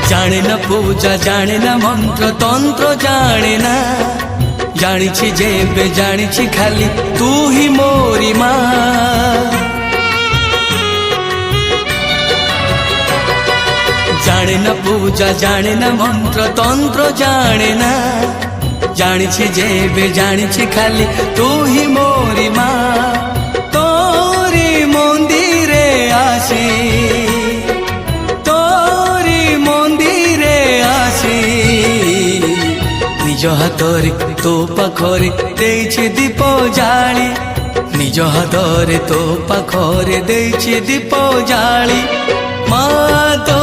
जाने न पूजा जाने न मंत्र तंत्र जाने ना जानी जेबे जानी खाली तू ही मोरी माँ। जाने न पूजा जाने न मंत्र तंत्र जाने ना जानी जेबे जानी खाली तू ही मोरी माँ। तोरी मंदिरे आसी तोरी मंदिरे आसी निज हाथरे तो पाखरे देइछि दीप जाली निज हाथरे तो पाखरे देइछि दीप जाली माँ तो